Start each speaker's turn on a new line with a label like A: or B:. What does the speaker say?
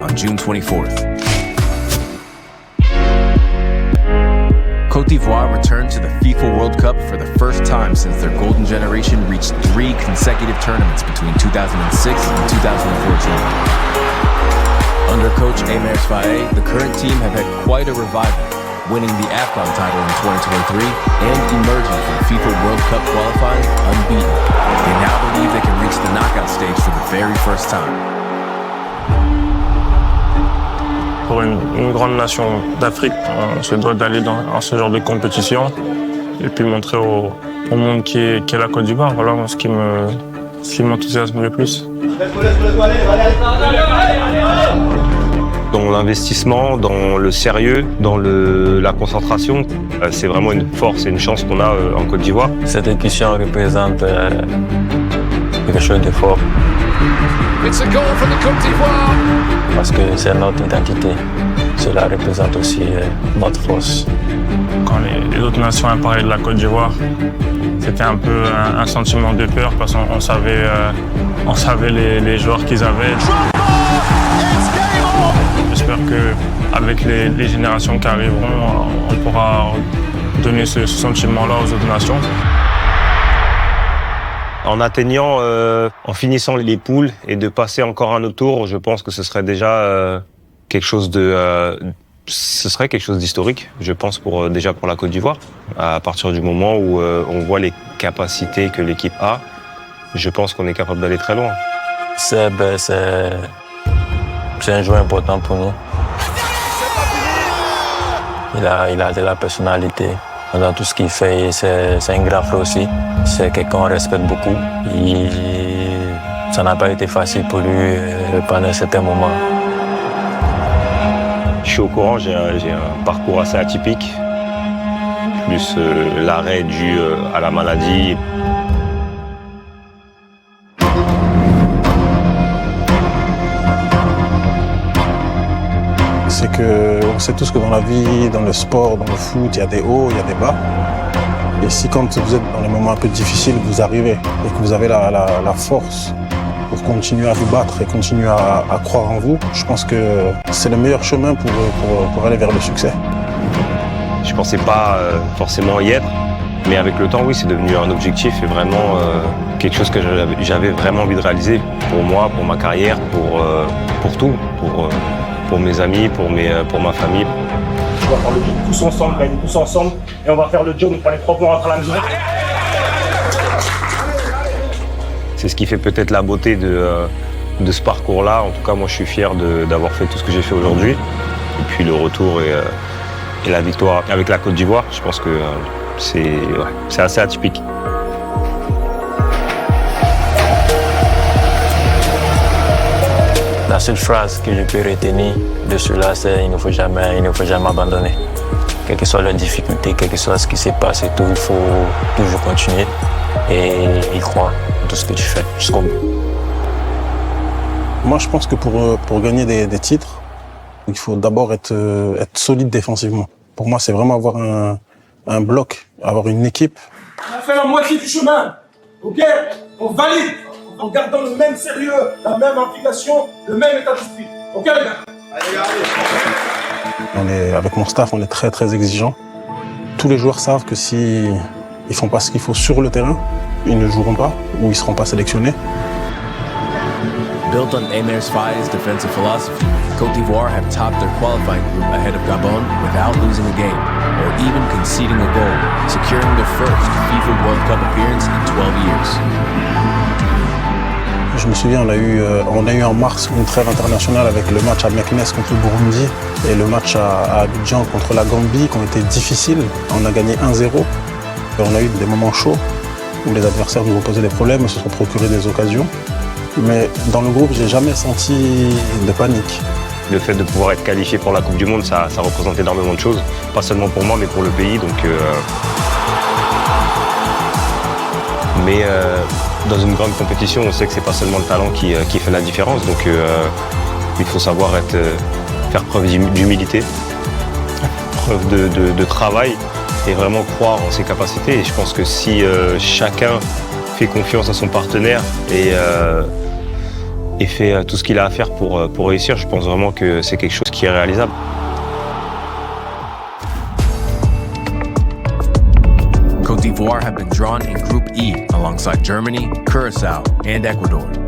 A: on June 24th. Côte d'Ivoire returned to the FIFA World Cup for the first time since their golden generation reached 3 consecutive tournaments between 2006 and 2014. Under coach Aimers Faye, the current team have had quite a revival, winning the AFCON title in 2023 and emerging from FIFA World Cup qualifying unbeaten. They now believe they can reach the knockout stage for the very first time.
B: Pour une grande nation d'Afrique, on se doit d'aller dans ce genre de compétition et puis montrer au monde qui est la Côte d'Ivoire. Voilà ce qui m'enthousiasme le plus.
C: Dans l'investissement, dans le sérieux, dans la concentration, c'est vraiment une force et une chance qu'on a en Côte d'Ivoire.
D: Cette édition représente quelque chose de fort.
E: It's a goal for the Côte d'Ivoire.
D: Parce que c'est notre identité. Cela représente aussi notre force.
B: Quand les autres nations ont parlé de la Côte d'Ivoire, c'était un peu un sentiment de peur parce qu'on savait les joueurs qu'ils avaient. J'espère qu'avec les générations qui arriveront, on pourra donner ce sentiment-là aux autres nations.
C: En atteignant, en finissant les poules et de passer encore un autre tour, je pense que ce serait déjà quelque chose d'historique, je pense, déjà pour la Côte d'Ivoire. À partir du moment où on voit les capacités que l'équipe a, je pense qu'on est capable d'aller très loin.
D: C'est un joueur important pour nous. Il a de la personnalité. Dans tout ce qu'il fait, c'est un grand frère aussi. C'est quelqu'un qu'on respecte beaucoup. Ça n'a pas été facile pour lui pendant certains moments.
C: Je suis au courant, j'ai un parcours assez atypique. Plus l'arrêt dû à la maladie.
F: C'est qu'on sait tous que dans la vie, dans le sport, dans le foot, il y a des hauts, il y a des bas. Et si quand vous êtes dans les moments un peu difficiles, vous arrivez et que vous avez la force pour continuer à vous battre et continuer à croire en vous, je pense que c'est le meilleur chemin pour aller vers le succès.
C: Je pensais pas forcément y être, mais avec le temps, oui, c'est devenu un objectif et vraiment quelque chose que j'avais vraiment envie de réaliser pour moi, pour ma carrière, pour tout, pour mes amis, pour ma famille.
G: On va faire le job tous ensemble, gagner tous ensemble, et on va faire le job, on prend les 3 points, on rentre à la maison.
C: C'est ce qui fait peut-être la beauté de ce parcours-là. En tout cas, moi, je suis fier d'avoir fait tout ce que j'ai fait aujourd'hui. Et puis le retour et la victoire avec la Côte d'Ivoire, je pense que c'est assez atypique.
D: La seule phrase que je peux retenir de cela, c'est il ne faut jamais abandonner. Quelles que soient les difficultés, quel que soit ce qui s'est passé, il faut toujours continuer et y croire dans tout ce que tu fais jusqu'au bout.
F: Moi, je pense que pour gagner des titres, il faut d'abord être solide défensivement. Pour moi, c'est vraiment avoir un bloc, avoir une équipe.
G: On a fait la moitié du chemin, ok? On valide, en gardant le même sérieux, la même implication, le même état d'esprit. Ok les gars? Allez.
F: Avec mon staff, on est très très exigeants. Tous les joueurs savent que si ils font pas ce qu'il faut sur le terrain, ils ne joueront pas ou ils seront pas sélectionnés.
A: Built on Aimers Faye's defensive philosophy, Côte d'Ivoire have topped their qualifying group ahead of Gabon without losing a game or even conceding a goal, securing their first FIFA World Cup appearance in 12 years.
F: Je me souviens, on a eu en mars une trêve internationale avec le match à Meknes contre le Burundi et le match à Abidjan contre la Gambie qui ont été difficiles. On a gagné 1-0 et on a eu des moments chauds où les adversaires nous ont posé des problèmes et se sont procurés des occasions. Mais dans le groupe, j'ai jamais senti de panique.
C: Le fait de pouvoir être qualifié pour la Coupe du Monde, ça représente énormément de choses. Pas seulement pour moi, mais pour le pays. Mais dans une grande compétition, on sait que c'est pas seulement le talent qui fait la différence. Donc il faut savoir faire preuve d'humilité, preuve de travail et vraiment croire en ses capacités. Et je pense que si chacun fait confiance à son partenaire et fait tout ce qu'il a à faire pour réussir. Je pense vraiment que c'est quelque chose qui est réalisable.
A: Côte d'Ivoire have been drawn in Group E alongside Germany, Curaçao, and Ecuador.